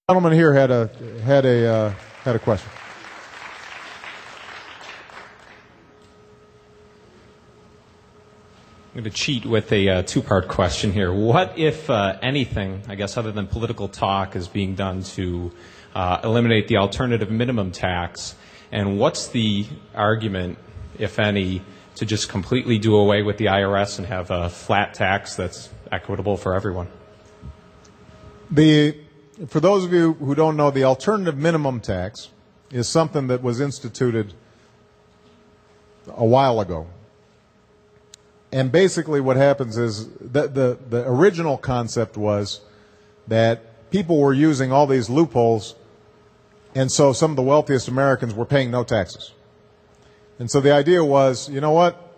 Gentleman here had a question. I'm going to cheat with a two-part question here. What, if anything, I guess other than political talk, is being done to eliminate the alternative minimum tax? And what's the argument, if any, to just completely do away with the IRS and have a flat tax that's equitable for everyone? For those of you who don't know, the alternative minimum tax is something that was instituted a while ago. And basically what happens is that the original concept was that people were using all these loopholes, and so some of the wealthiest Americans were paying no taxes. And so the idea was, you know what,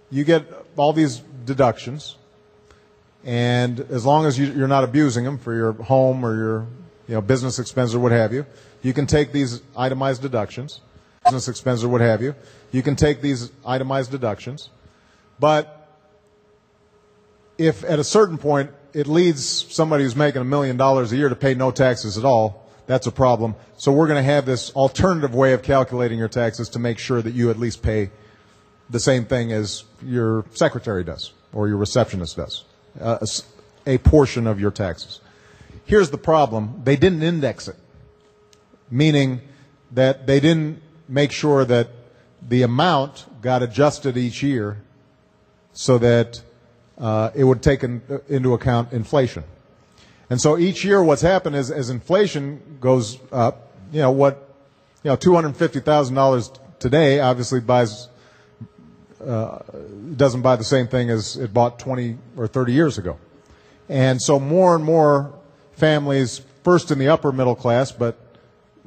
you get all these deductions, and as long as you're not abusing them for your home or your business expense or what have you, you can take these itemized deductions, business expense or what have you, you can take these itemized deductions. But if at a certain point it leads somebody who's making $1 million a year to pay no taxes at all, that's a problem. So we're going to have this alternative way of calculating your taxes to make sure that you at least pay the same thing as your secretary does or your receptionist does, a portion of your taxes. Here's the problem. They didn't index it, meaning that they didn't make sure that the amount got adjusted each year so that it would take into account inflation. And so each year what's happened is as inflation goes up, $250,000 today obviously doesn't buy the same thing as it bought 20 or 30 years ago. And so more and more families, first in the upper middle class, but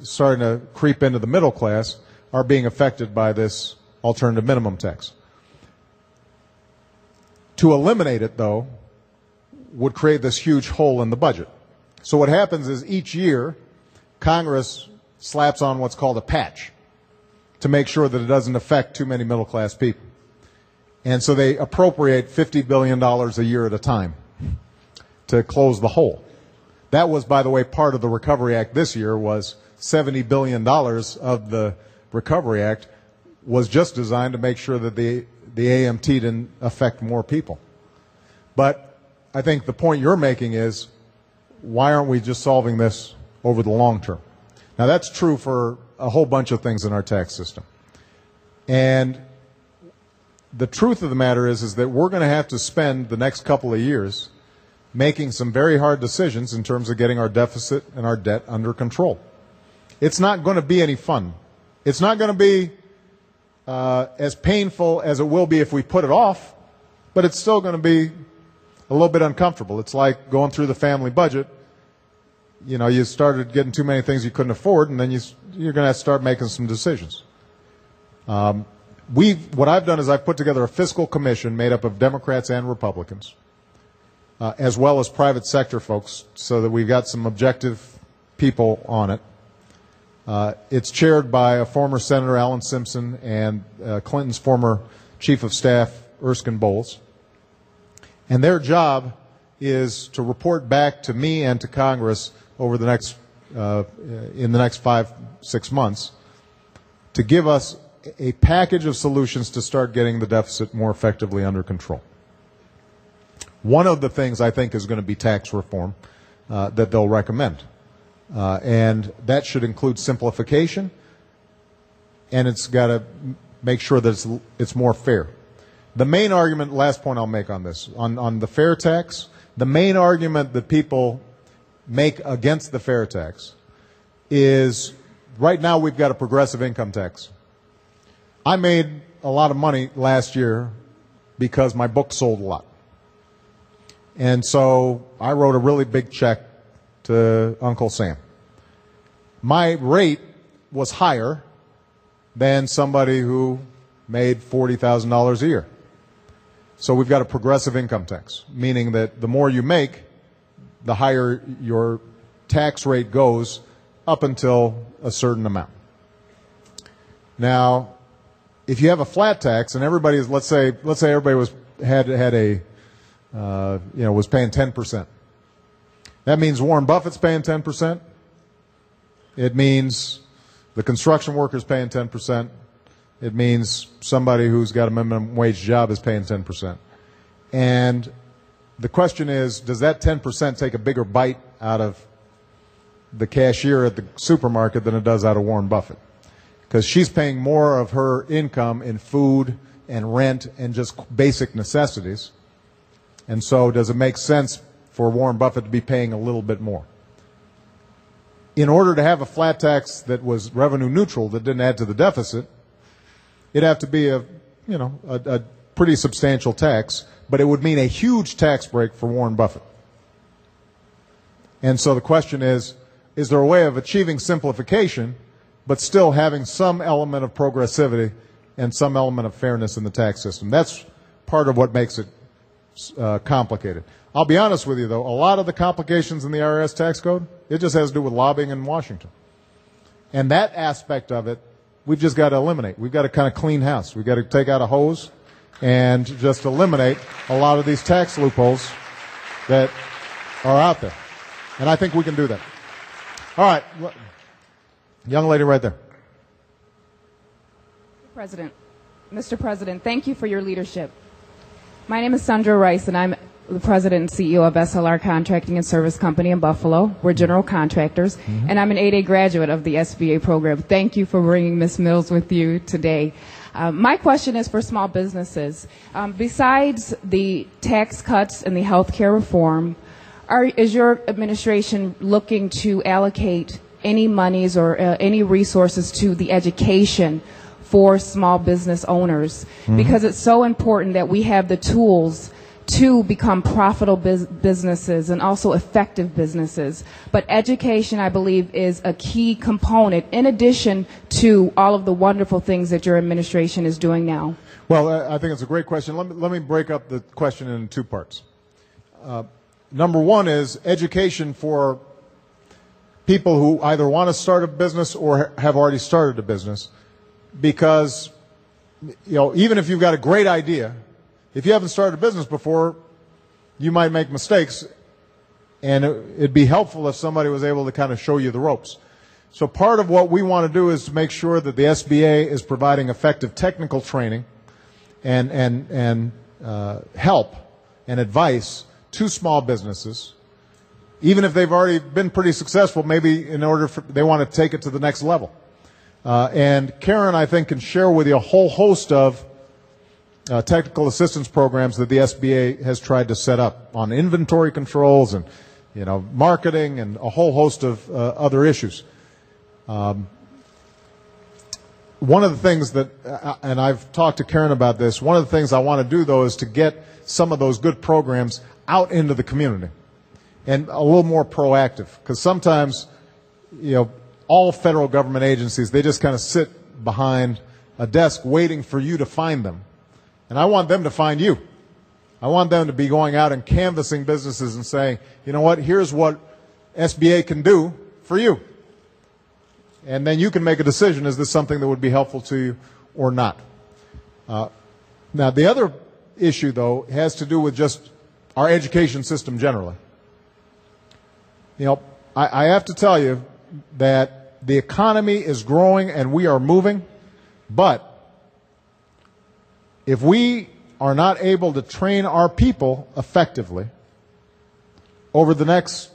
starting to creep into the middle class, are being affected by this alternative minimum tax. To eliminate it, though, would create this huge hole in the budget. So what happens is each year, Congress slaps on what's called a patch to make sure that it doesn't affect too many middle-class people. And so they appropriate $50 billion a year at a time to close the hole. That was, by the way, part of the Recovery Act this year was $70 billion of the Recovery Act was just designed to make sure that the AMT didn't affect more people. But I think the point you're making is, why aren't we just solving this over the long term? Now, that's true for a whole bunch of things in our tax system. And the truth of the matter is that we're going to have to spend the next couple of years making some very hard decisions in terms of getting our deficit and our debt under control. It's not going to be any fun. It's not going to be as painful as it will be if we put it off, but it's still going to be a little bit uncomfortable. It's like going through the family budget. You started getting too many things you couldn't afford, and then you're going to have to start making some decisions. What I've done is I've put together a fiscal commission made up of Democrats and Republicans, as well as private sector folks, so that we've got some objective people on it. It's chaired by a former Senator, Alan Simpson, and Clinton's former Chief of Staff, Erskine Bowles. And their job is to report back to me and to Congress over the next, in the next 5-6 months, to give us a package of solutions to start getting the deficit more effectively under control. One of the things I think is going to be tax reform that they'll recommend. And that should include simplification, and it's got to make sure that it's more fair. The main argument, last point I'll make on this, on the fair tax, the main argument that people make against the fair tax is right now we've got a progressive income tax. I made a lot of money last year because my book sold a lot. And so I wrote a really big check to Uncle Sam. My rate was higher than somebody who made $40,000 a year. So we've got a progressive income tax, meaning that the more you make, the higher your tax rate goes up until a certain amount. Now, if you have a flat tax and everybody is, let's say everybody was paying 10%. That means Warren Buffett's paying 10%, It means the construction worker's paying 10%. It means somebody who's got a minimum wage job is paying 10%. And the question is, does that 10% take a bigger bite out of the cashier at the supermarket than it does out of Warren Buffett? Because she's paying more of her income in food and rent and just basic necessities. And so does it make sense for Warren Buffett to be paying a little bit more? In order to have a flat tax that was revenue neutral, that didn't add to the deficit, it'd have to be a pretty substantial tax, but it would mean a huge tax break for Warren Buffett. And so the question is there a way of achieving simplification but still having some element of progressivity and some element of fairness in the tax system? That's part of what makes it complicated. I'll be honest with you, though, a lot of the complications in the IRS tax code, it just has to do with lobbying in Washington. And that aspect of it, we've just got to eliminate. We've got to kind of clean house. We've got to take out a hose and just eliminate a lot of these tax loopholes that are out there. And I think we can do that. All right. Young lady right there. Mr. President, thank you for your leadership. My name is Sandra Rice, and I'm the president and CEO of SLR Contracting and Service Company in Buffalo. We're general contractors, and I'm an 8A graduate of the SBA program. Thank you for bringing Ms. Mills with you today. My question is for small businesses. Besides the tax cuts and the health care reform, is your administration looking to allocate any monies or any resources to the education for small business owners? Because it's so important that we have the tools to become profitable businesses and also effective businesses. But education, I believe, is a key component in addition to all of the wonderful things that your administration is doing now. Well, I think it's a great question. Let me break up the question into two parts. Number one is education for people who either want to start a business or have already started a business. Because, even if you've got a great idea, if you haven't started a business before, you might make mistakes, and it'd be helpful if somebody was able to kind of show you the ropes. So part of what we want to do is to make sure that the SBA is providing effective technical training and help and advice to small businesses, even if they've already been pretty successful, maybe in order they want to take it to the next level. And Karen, I think, can share with you a whole host of technical assistance programs that the SBA has tried to set up on inventory controls and, marketing and a whole host of other issues. One of the things that, and I've talked to Karen about this, one of the things I want to do, though, is to get some of those good programs out into the community and a little more proactive. Because sometimes, all federal government agencies, they just kind of sit behind a desk waiting for you to find them. And I want them to find you. I want them to be going out and canvassing businesses and saying, you know what, here's what SBA can do for you. And then you can make a decision, is this something that would be helpful to you or not? Now, the other issue, though, has to do with just our education system generally. I have to tell you that the economy is growing and we are moving, but if we are not able to train our people effectively over the next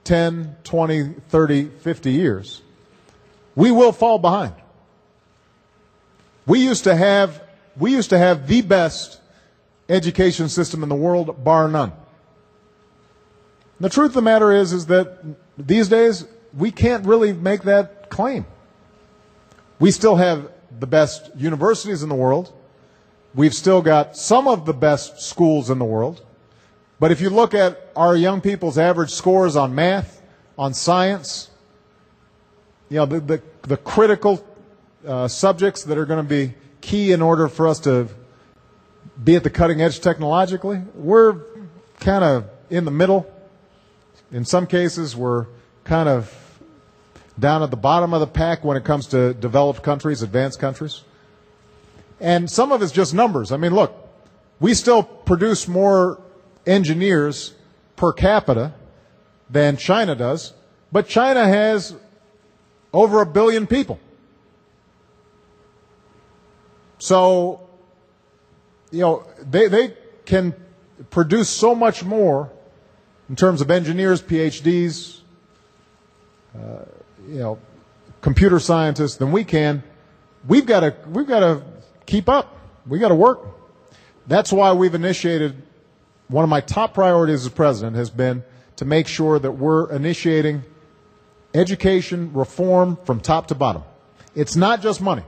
10, 20, 30, 50 years, we will fall behind. We used to have the best education system in the world, bar none. The truth of the matter is that these days we can't really make that claim. We still have the best universities in the world. We've still got some of the best schools in the world. But if you look at our young people's average scores on math, on science, the critical subjects that are going to be key in order for us to be at the cutting edge technologically, we're kind of in the middle. In some cases, we're kind of down at the bottom of the pack when it comes to developed countries, advanced countries. And some of it's just numbers. I mean, look, we still produce more engineers per capita than China does, but China has over 1 billion people. So, you know, they can produce so much more in terms of engineers, PhDs, you know, computer scientists than we can. We've got to keep up. We've got to work. That's why we've initiated, one of my top priorities as president has been to make sure that we're initiating education reform from top to bottom. It's not just money.